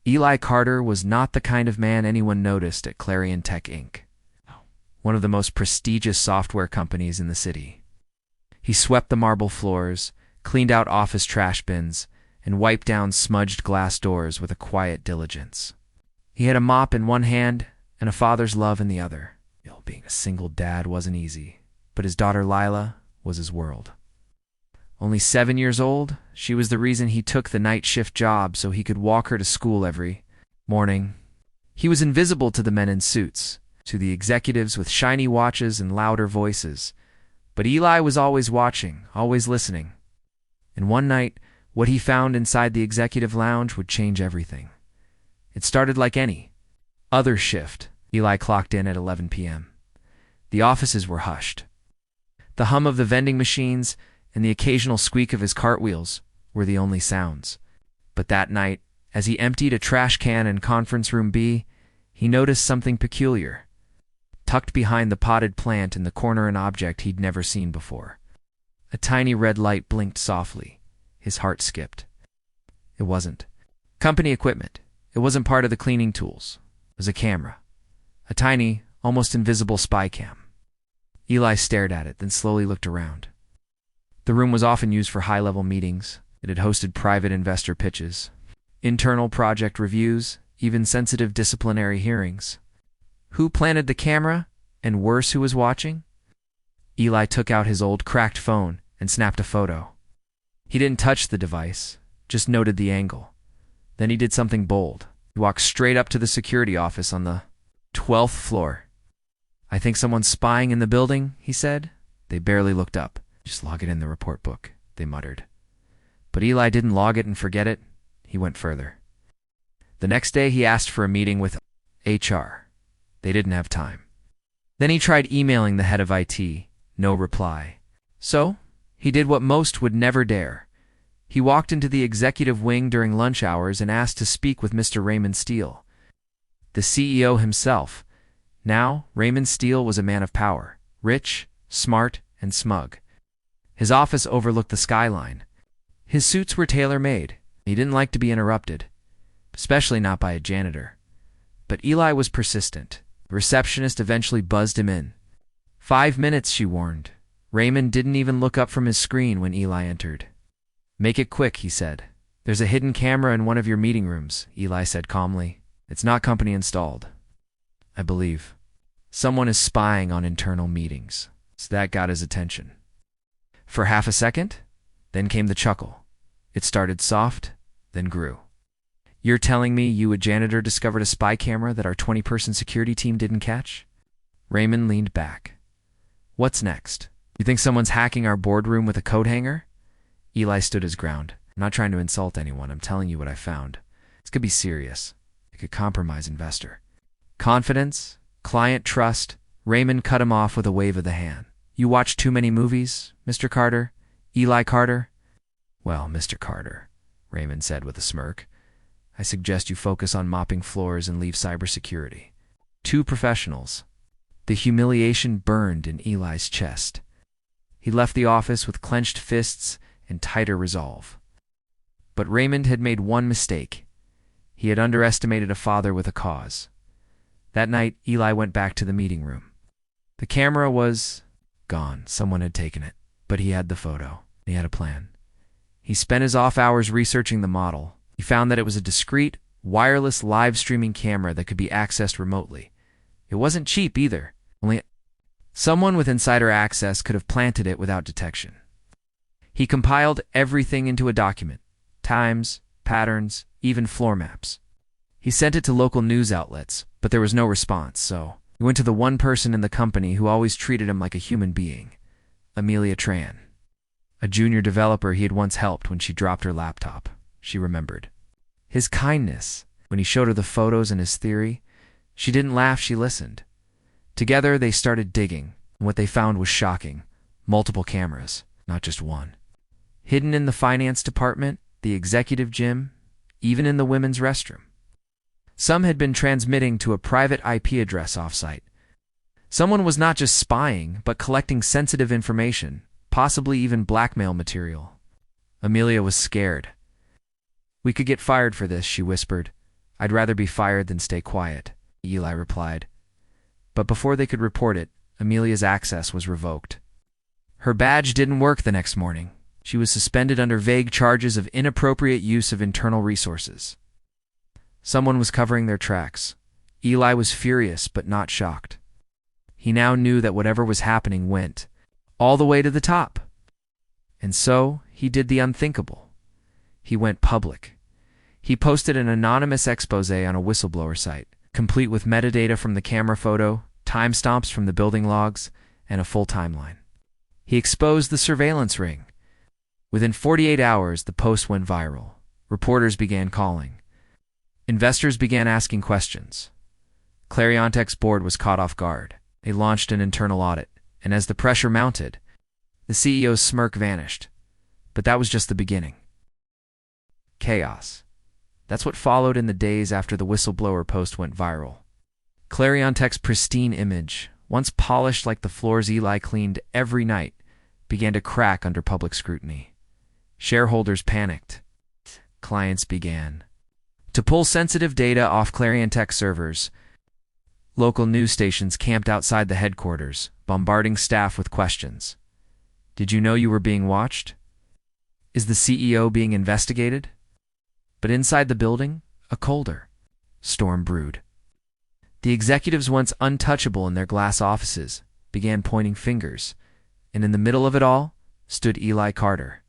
Eli Carter was not the kind of man anyone noticed at Clarion Tech Inc., one of the most prestigious software companies in the city. He swept the marble floors, cleaned out office trash bins, and wiped down smudged glass doors with a quiet diligence. He had a mop in one hand and a father's love in the other. Being a single dad wasn't easy, but his daughter Lila was his world. Only 7 years old, she was the reason he took the night shift job so he could walk her to school every morning. He was invisible to the men in suits, to the executives with shiny watches and louder voices, but Eli was always watching, always listening. And one night, what he found inside the executive lounge would change everything. It started like any other shift. Eli clocked in at 11 p.m. The offices were hushed. The hum of the vending machines and the occasional squeak of his cartwheels were the only sounds. But that night, as he emptied a trash can in conference room B, he noticed something peculiar. Tucked behind the potted plant in the corner, an object he'd never seen before. A tiny red light blinked softly. His heart skipped. It wasn't company equipment. It wasn't part of the cleaning tools. It was a camera. A tiny, almost invisible spy cam. Eli stared at it, then slowly looked around. The room was often used for high-level meetings. It had hosted private investor pitches, internal project reviews, even sensitive disciplinary hearings. Who planted the camera, and worse, who was watching? Eli took out his old cracked phone and snapped a photo. He didn't touch the device, just noted the angle. Then he did something bold. He walked straight up to the security office on the 12th floor. "I think someone's spying in the building," he said. They barely looked up. "Just log it in the report book," they muttered. But Eli didn't log it and forget it. He went further. The next day he asked for a meeting with HR. They didn't have time. Then he tried emailing the head of IT. No reply. So he did what most would never dare. He walked into the executive wing during lunch hours and asked to speak with Mr. Raymond Steele, the CEO himself. Now, Raymond Steele was a man of power, rich, smart, and smug. His office overlooked the skyline. His suits were tailor-made. He didn't like to be interrupted, especially not by a janitor. But Eli was persistent. The receptionist eventually buzzed him in. 5 minutes, she warned. Raymond didn't even look up from his screen when Eli entered. "Make it quick," he said. "There's a hidden camera in one of your meeting rooms," Eli said calmly. "It's not company installed, I believe. Someone is spying on internal meetings." So that got his attention. For half a second, then came the chuckle. It started soft, then grew. "You're telling me you, a janitor, discovered a spy camera that our 20-person security team didn't catch?" Raymond leaned back. "What's next? You think someone's hacking our boardroom with a coat hanger?" Eli stood his ground. "I'm not trying to insult anyone. I'm telling you what I found. This could be serious. It could compromise investor confidence, client trust." Raymond cut him off with a wave of the hand. "You watch too many movies, Mr. Carter? Eli Carter?" "Well, Mr. Carter," Raymond said with a smirk, "I suggest you focus on mopping floors and leave cybersecurity. Two professionals." The humiliation burned in Eli's chest. He left the office with clenched fists and tighter resolve. But Raymond had made one mistake. He had underestimated a father with a cause. That night, Eli went back to the meeting room. The camera was gone. Someone had taken it. But he had the photo. He had a plan. He spent his off hours researching the model. He found that it was a discreet, wireless live streaming camera that could be accessed remotely. It wasn't cheap either. Only someone with insider access could have planted it without detection. He compiled everything into a document: times, patterns, even floor maps. He sent it to local news outlets, but there was no response, so he went to the one person in the company who always treated him like a human being, Amelia Tran. A junior developer he had once helped when she dropped her laptop, she remembered. His kindness, when he showed her the photos and his theory, she didn't laugh, she listened. Together they started digging, and what they found was shocking. Multiple cameras, not just one. Hidden in the finance department, the executive gym, even in the women's restroom. Some had been transmitting to a private IP address offsite. Someone was not just spying, but collecting sensitive information, possibly even blackmail material. Amelia was scared. "We could get fired for this," she whispered. "I'd rather be fired than stay quiet," Eli replied. But before they could report it, Amelia's access was revoked. Her badge didn't work the next morning. She was suspended under vague charges of inappropriate use of internal resources. Someone was covering their tracks. Eli was furious but not shocked. He now knew that whatever was happening went all the way to the top. And so he did the unthinkable. He went public. He posted an anonymous expose on a whistleblower site, complete with metadata from the camera photo, timestamps from the building logs, and a full timeline. He exposed the surveillance ring. Within 48 hours, the post went viral. Reporters began calling. Investors began asking questions. Clariontech's board was caught off guard. They launched an internal audit, and as the pressure mounted, the CEO's smirk vanished. But that was just the beginning. Chaos. That's what followed in the days after the whistleblower post went viral. Clariontech's pristine image, once polished like the floors Eli cleaned every night, began to crack under public scrutiny. Shareholders panicked. Clients began to pull sensitive data off Clariontech servers. Local news stations camped outside the headquarters, bombarding staff with questions. Did you know you were being watched? Is the CEO being investigated? But inside the building, a colder storm brewed. The executives, once untouchable in their glass offices, began pointing fingers, and in the middle of it all stood Eli Carter.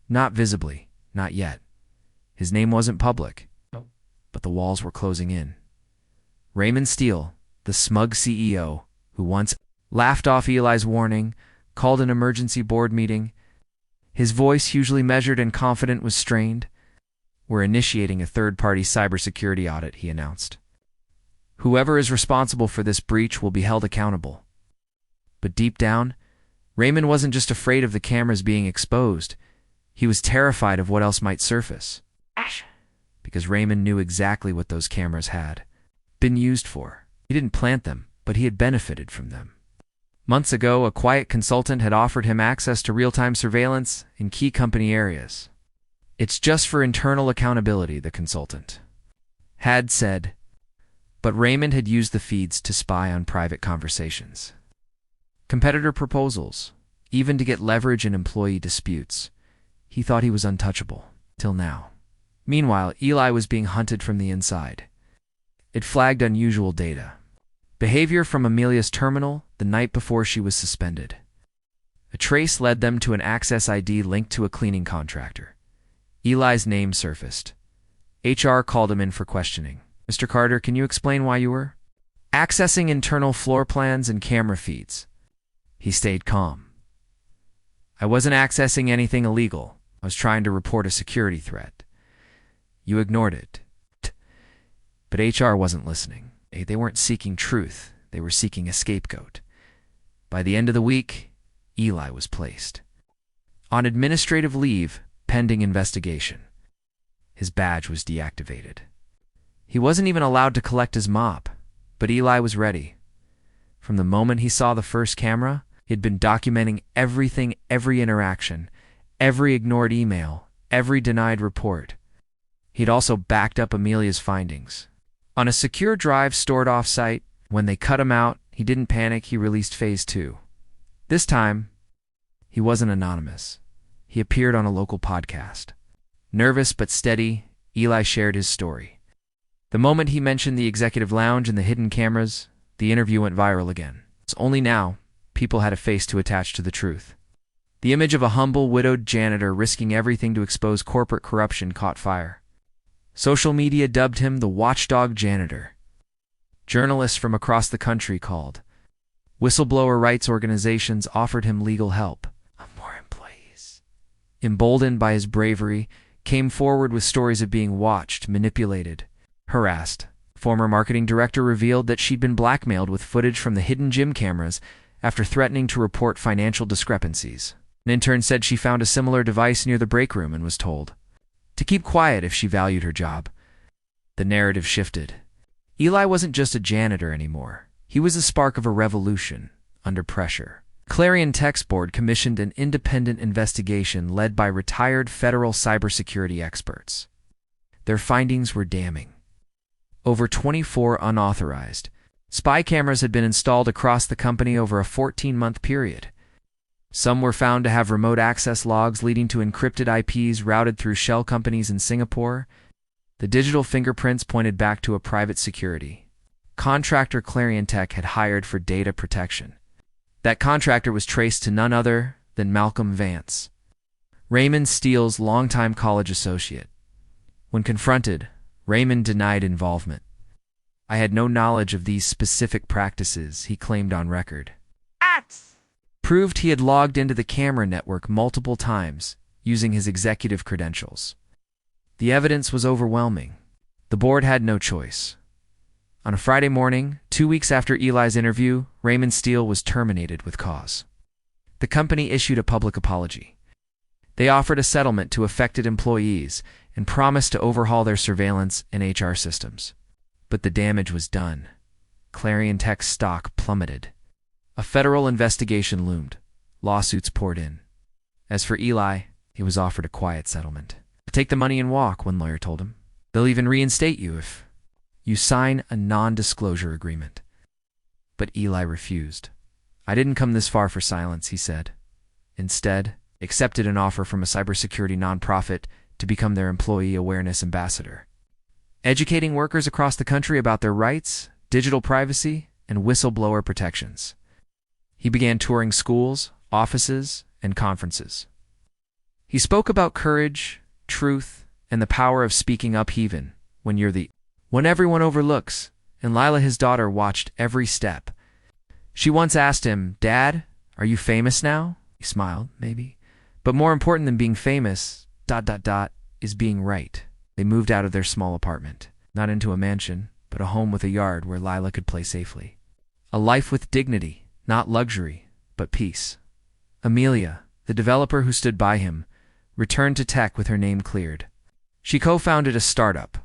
Not visibly, not yet. His name wasn't public, but the walls were closing in. Raymond Steele, the smug CEO, who once laughed off Eli's warning, called an emergency board meeting. His voice, usually measured and confident, was strained. "We're initiating a third-party cybersecurity audit," he announced. "Whoever is responsible for this breach will be held accountable." But deep down, Raymond wasn't just afraid of the cameras being exposed. He was terrified of what else might surface. Because Raymond knew exactly what those cameras had been used for. He didn't plant them, but he had benefited from them. Months ago, a quiet consultant had offered him access to real-time surveillance in key company areas. "It's just for internal accountability," the consultant had said. But Raymond had used the feeds to spy on private conversations, competitor proposals, even to get leverage in employee disputes. He thought he was untouchable, till now. Meanwhile, Eli was being hunted from the inside. It flagged unusual data. Behavior from Amelia's terminal the night before she was suspended. A trace led them to an access ID linked to a cleaning contractor. Eli's name surfaced. HR called him in for questioning. "Mr. Carter, can you explain why you were accessing internal floor plans and camera feeds?" He stayed calm. "I wasn't accessing anything illegal. I was trying to report a security threat. You ignored it." But HR wasn't listening. They weren't seeking truth. They were seeking a scapegoat. By the end of the week, Eli was placed on administrative leave pending investigation. His badge was deactivated. He wasn't even allowed to collect his mop, but Eli was ready. From the moment he saw the first camera, he had been documenting everything, every interaction, every ignored email, every denied report. He'd also backed up Amelia's findings on a secure drive stored off-site. When they cut him out, he didn't panic. He released Phase 2. This time, he wasn't anonymous. He appeared on a local podcast. Nervous but steady, Eli shared his story. The moment he mentioned the executive lounge and the hidden cameras, the interview went viral again. It's only now people had a face to attach to the truth. The image of a humble, widowed janitor risking everything to expose corporate corruption caught fire. Social media dubbed him the watchdog janitor. Journalists from across the country called. Whistleblower rights organizations offered him legal help. More employees, emboldened by his bravery, came forward with stories of being watched, manipulated, harassed. Former marketing director revealed that she'd been blackmailed with footage from the hidden gym cameras after threatening to report financial discrepancies. An intern said she found a similar device near the break room and was told to keep quiet if she valued her job. The narrative shifted. Eli wasn't just a janitor anymore. He was the spark of a revolution under pressure. Clariontech's board commissioned an independent investigation led by retired federal cybersecurity experts. Their findings were damning. over 24 unauthorized. Spy cameras had been installed across the company over a 14-month period. Some were found to have remote access logs leading to encrypted IPs routed through shell companies in Singapore. The digital fingerprints pointed back to a private security contractor Clarion Tech had hired for data protection. That contractor was traced to none other than Malcolm Vance, Raymond Steele's longtime college associate. When confronted, Raymond denied involvement. "I had no knowledge of these specific practices," he claimed on record. Proved he had logged into the camera network multiple times using his executive credentials. The evidence was overwhelming. The board had no choice. On a Friday morning, 2 weeks after Eli's interview, Raymond Steele was terminated with cause. The company issued a public apology. They offered a settlement to affected employees and promised to overhaul their surveillance and HR systems. But the damage was done. Clarion Tech's stock plummeted. A federal investigation loomed. Lawsuits poured in. As for Eli, he was offered a quiet settlement. "Take the money and walk," one lawyer told him. "They'll even reinstate you if you sign a non-disclosure agreement." But Eli refused. "I didn't come this far for silence," he said. Instead, accepted an offer from a cybersecurity nonprofit to become their employee awareness ambassador, educating workers across the country about their rights, digital privacy, and whistleblower protections. He began touring schools, offices, and conferences. He spoke about courage, truth, and the power of speaking up even when everyone overlooks, and Lila, his daughter, watched every step. She once asked him, "Dad, are you famous now?" He smiled, "Maybe. But more important than being famous, is being right." They moved out of their small apartment, not into a mansion, but a home with a yard where Lila could play safely. A life with dignity, not luxury, but peace. Amelia, the developer who stood by him, returned to tech with her name cleared. She co-founded a startup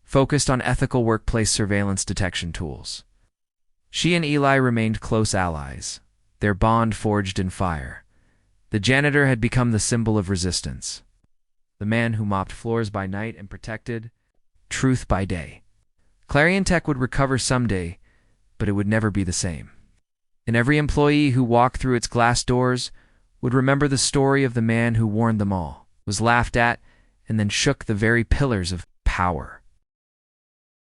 focused on ethical workplace surveillance detection tools. She and Eli remained close allies, their bond forged in fire. The janitor had become the symbol of resistance, the man who mopped floors by night and protected truth by day. Clarion Tech would recover someday, but it would never be the same. And every employee who walked through its glass doors would remember the story of the man who warned them all, was laughed at, and then shook the very pillars of power.